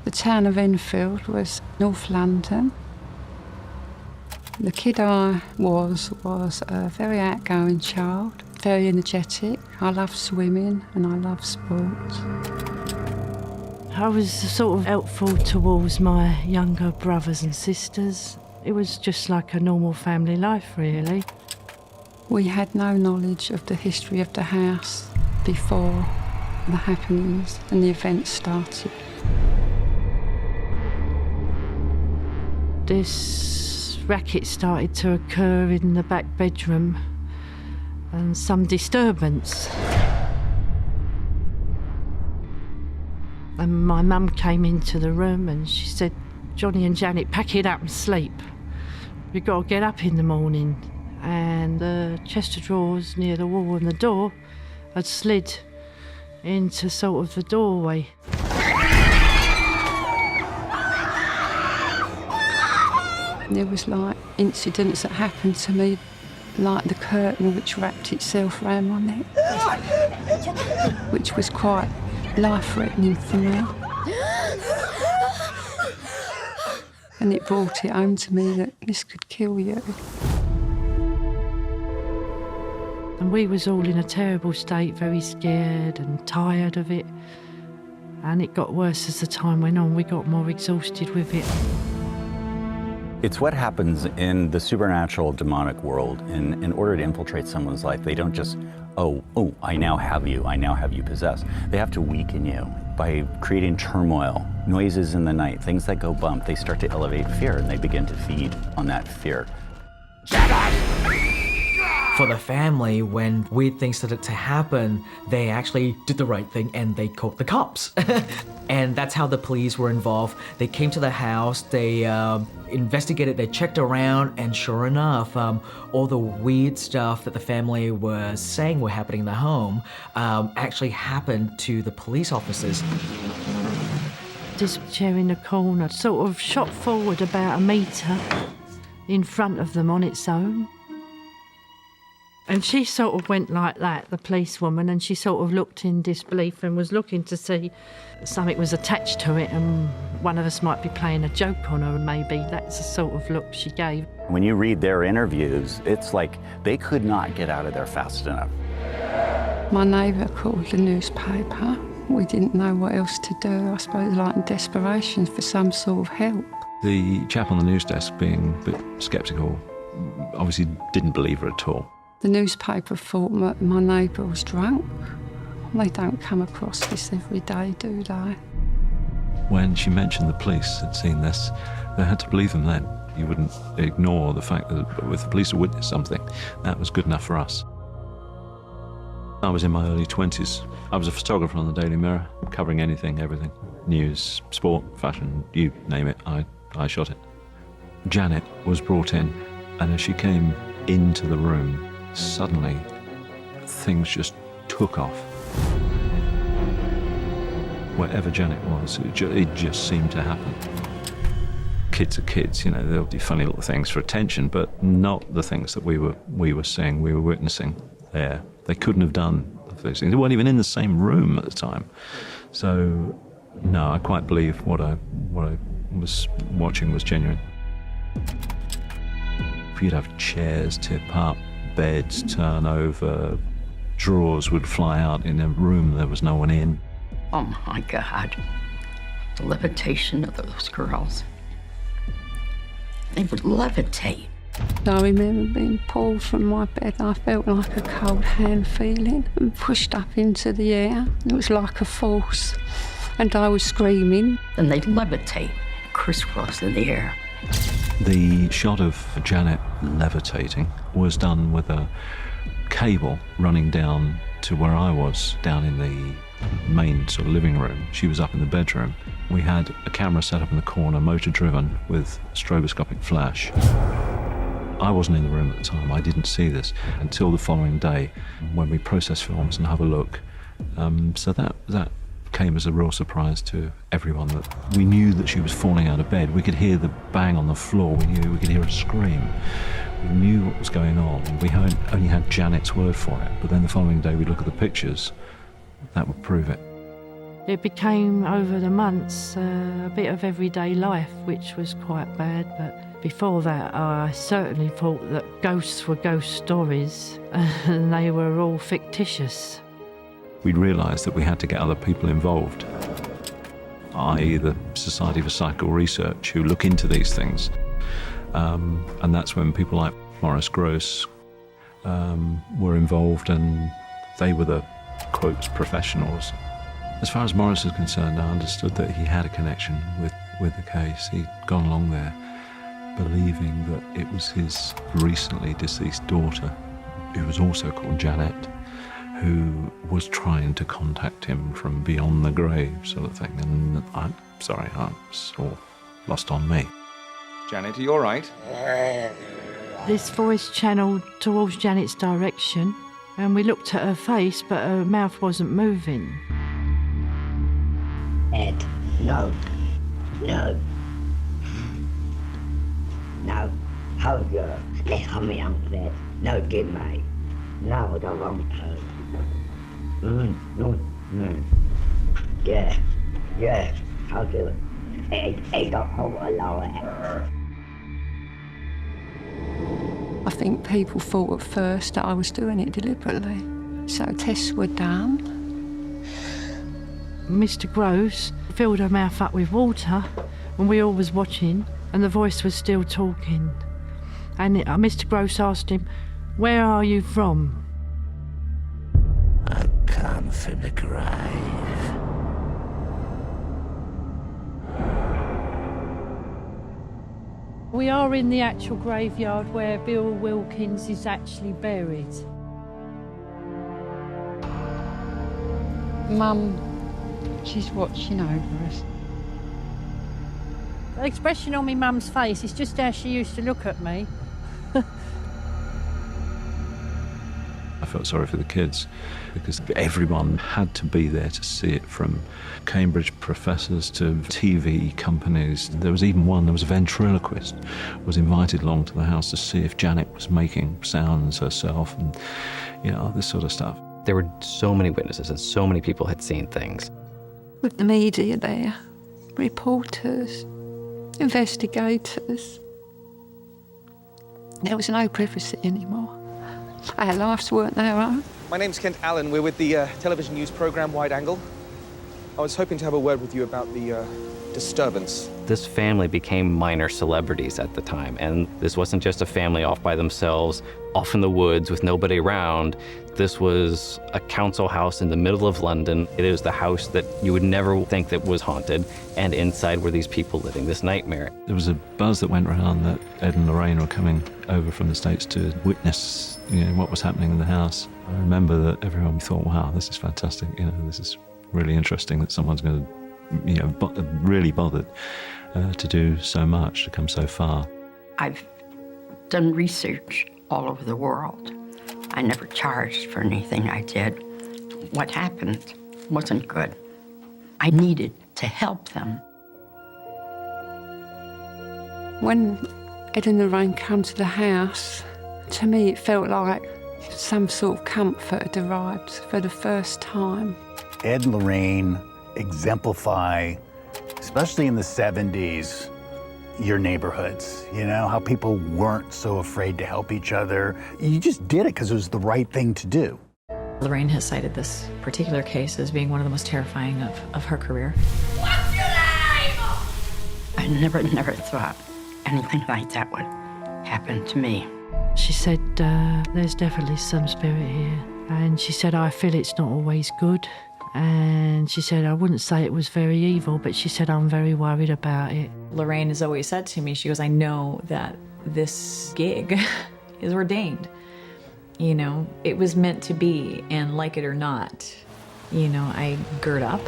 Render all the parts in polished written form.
The town of Enfield was North London. The kid I was a very outgoing child, very energetic. I loved swimming and I loved sports. I was sort of helpful towards my younger brothers and sisters. It was just like a normal family life, really. We had no knowledge of the history of the house before the happenings and the events started. This racket started to occur in the back bedroom and some disturbance. And my mum came into the room and she said, "Johnny and Janet, pack it up and sleep. We've got to get up in the morning." And the chest of drawers near the wall and the door had slid into sort of the doorway. There was like incidents that happened to me, like the curtain which wrapped itself around my neck, which was quite life-threatening for me. And it brought it home to me that this could kill you. And we was all in a terrible state, very scared and tired of it. And it got worse as the time went on. We got more exhausted with it. It's what happens in the supernatural demonic world. In order to infiltrate someone's life, they don't just, oh, I now have you possessed. They have to weaken you by creating turmoil, noises in the night, things that go bump. They start to elevate fear and they begin to feed on that fear. For the family, when weird things started to happen, they actually did the right thing and they called the cops. And that's how the police were involved. They came to the house, they investigated, they checked around, and sure enough, all the weird stuff that the family was saying were happening in the home actually happened to the police officers. This chair in the corner sort of shot forward about a metre in front of them on its own. And she sort of went like that, the policewoman, and she sort of looked in disbelief and was looking to see something was attached to it and one of us might be playing a joke on her, and maybe that's the sort of look she gave. When you read their interviews, it's like they could not get out of there fast enough. My neighbour called the newspaper. We didn't know what else to do, I suppose, like in desperation for some sort of help. The chap on the news desk, being a bit sceptical, obviously didn't believe her at all. The newspaper thought my neighbour was drunk. They don't come across this every day, do they? When she mentioned the police had seen this, they had to believe them then. You wouldn't ignore the fact that if the police had witnessed something, that was good enough for us. I was in my early 20s. I was a photographer on the Daily Mirror, covering anything, everything. News, sport, fashion, you name it, I shot it. Janet was brought in, and as she came into the room, suddenly things just took off. Wherever Janet was, it just seemed to happen. Kids are kids, you know, they'll do funny little things for attention, but not the things that we were seeing, we were witnessing there. They couldn't have done those things. They weren't even in the same room at the time. So, no, I quite believe what I was watching was genuine. You'd have chairs tip up, beds turn over, drawers would fly out in a room there was no one in. Oh my God, the levitation of those girls. They would levitate. I remember being pulled from my bed. I felt like a cold hand feeling and pushed up into the air. It was like a force, and I was screaming. And they'd levitate, crisscross in the air. The shot of Janet levitating was done with a cable running down to where I was, down in the main sort of living room. She was up in the bedroom. We had a camera set up in the corner, motor driven, with stroboscopic flash. I wasn't in the room at the time. I didn't see this until the following day when we process films and have a look. So that came as a real surprise to everyone, that we knew that she was falling out of bed. We could hear the bang on the floor. We could hear her scream. We knew what was going on. We only had Janet's word for it. But then the following day we'd look at the pictures. That would prove it. It became, over the months, a bit of everyday life, which was quite bad. But before that, I certainly thought that ghosts were ghost stories and they were all fictitious. We'd realised that we had to get other people involved, i.e. the Society for Psychical Research, who look into these things. And that's when people like Maurice Grosse were involved, and they were the, quotes, professionals. As far as Maurice is concerned, I understood that he had a connection with the case. He'd gone along there believing that it was his recently deceased daughter, who was also called Janet, who was trying to contact him from beyond the grave, sort of thing. And I'm sorry, I was all lost on me. Janet, are you all right? This voice channeled towards Janet's direction, and we looked at her face, but her mouth wasn't moving. Ed, no. Hold your, let me on that. No, give me. No, I don't want to. No. Yeah, I'll do it. Hey, don't hold a lower. I think people thought at first that I was doing it deliberately. So tests were done. Mr. Grosse filled her mouth up with water when we all was watching, and the voice was still talking. And Mr. Grosse asked him, "Where are you from?" I come from the grave. We are in the actual graveyard where Bill Wilkins is actually buried. Mum, she's watching over us. The expression on my mum's face is just how she used to look at me. I felt sorry for the kids because everyone had to be there to see it, from Cambridge professors to TV companies. There was even one, there was a ventriloquist, was invited along to the house to see if Janet was making sounds herself and, you know, this sort of stuff. There were so many witnesses and so many people had seen things. With the media there, reporters, investigators. There was no privacy anymore. Our lives weren't our own. My name's Kent Allen. We're with the television news program Wide Angle. I was hoping to have a word with you about the disturbance. This family became minor celebrities at the time, and this wasn't just a family off by themselves, off in the woods with nobody around. This was a council house in the middle of London. It is the house that you would never think that was haunted, and inside were these people living this nightmare. There was a buzz that went around that Ed and Lorraine were coming over from the States to witness, you know, what was happening in the house. I remember that everyone thought, wow, this is fantastic, you know, this is really interesting that someone's going to, you know, really bothered to do so much, to come so far. I've done research all over the world. I never charged for anything I did. What happened wasn't good. I needed to help them. When Ed and Lorraine come to the house, to me it felt like some sort of comfort had arrived for the first time. Ed and Lorraine exemplify, especially in the 70s, your neighborhoods, you know, how people weren't so afraid to help each other. You just did it because it was the right thing to do. Lorraine has cited this particular case as being one of the most terrifying of her career. What's your name? I never thought anything like that would happen to me. She said, there's definitely some spirit here. And she said, I feel it's not always good. And she said, I wouldn't say it was very evil, but she said, I'm very worried about it. Lorraine has always said to me, she goes, I know that this gig is ordained. You know, it was meant to be, and like it or not, you know, I gird up.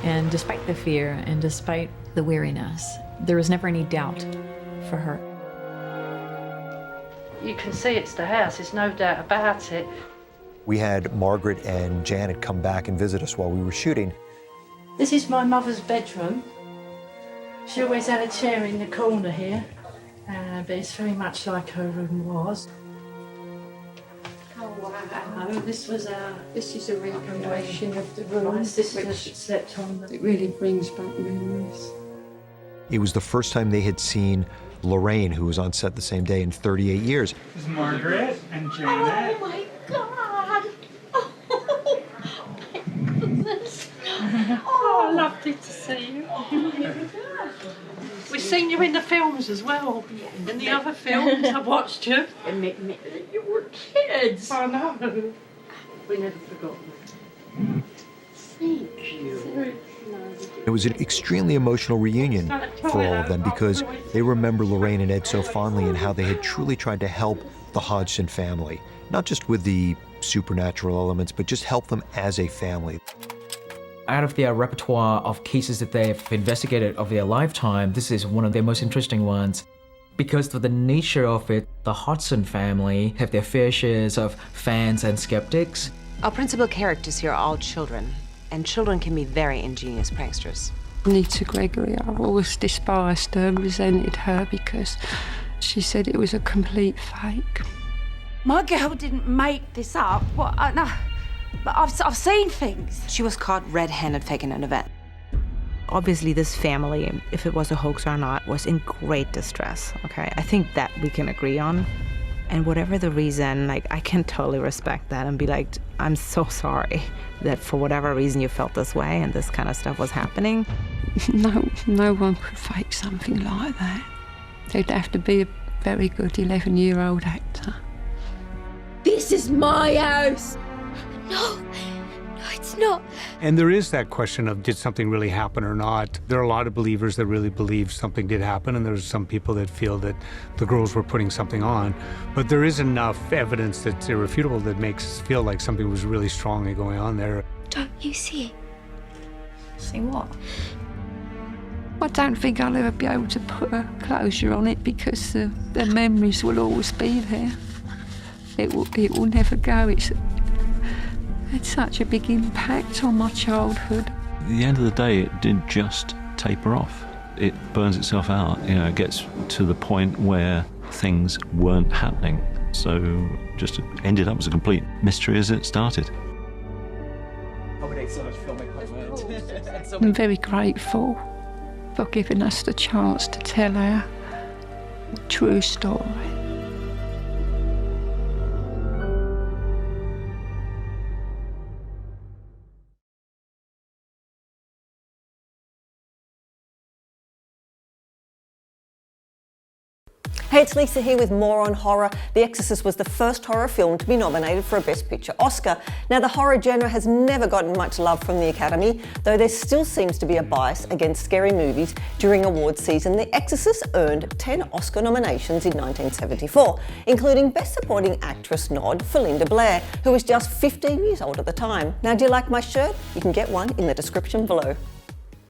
And despite the fear and despite the weariness, there was never any doubt for her. You can see it's the house, there's no doubt about it. We had Margaret and Janet come back and visit us while we were shooting. This is my mother's bedroom. She always had a chair in the corner here, but it's very much like her room was. Oh, Hello, this is a recreation of the room. My sister slept on the... It really brings back memories. It was the first time they had seen Lorraine, who was on set the same day, in 38 years. This is Margaret and Janet. Oh my God! Oh my goodness! Oh, lovely to see you. We've seen you in the films as well. In the other films, I watched you. Admit that you were kids. I know. We never forgot. Thank you. It was an extremely emotional reunion for all of them because they remember Lorraine and Ed so fondly and how they had truly tried to help the Hodgson family, not just with the supernatural elements, but just help them as a family. Out of their repertoire of cases that they've investigated of their lifetime, this is one of their most interesting ones. Because of the nature of it, the Hodgson family have their fair shares of fans and skeptics. Our principal characters here are all children, and children can be very ingenious pranksters. Nita Gregory, I've always despised her, resented her because she said it was a complete fake. My girl didn't make this up. What? No. But I've seen things. She was caught red-handed faking an event. Obviously, this family, if it was a hoax or not, was in great distress, okay? I think that we can agree on. And whatever the reason, like, I can totally respect that and be like, I'm so sorry that for whatever reason you felt this way and this kind of stuff was happening. No one could fake something like that. They'd have to be a very good 11-year-old actor. This is my house. No, it's not. And there is that question of did something really happen or not. There are a lot of believers that really believe something did happen, and there's some people that feel that the girls were putting something on. But there is enough evidence that's irrefutable that makes us feel like something was really strongly going on there. Don't you see? See what? I don't think I'll ever be able to put a closure on it because the memories will always be there. It will never go. It's had such a big impact on my childhood. At the end of the day, it didn't just taper off. It burns itself out. You know, it gets to the point where things weren't happening. So just ended up as a complete mystery as it started. I'm very grateful for giving us the chance to tell our true story. Hey, it's Lisa here with more on horror. The Exorcist was the first horror film to be nominated for a Best Picture Oscar. Now, the horror genre has never gotten much love from the Academy, though there still seems to be a bias against scary movies during awards season. The Exorcist earned 10 Oscar nominations in 1974, including Best Supporting Actress nod for Linda Blair, who was just 15 years old at the time. Now, do you like my shirt? You can get one in the description below.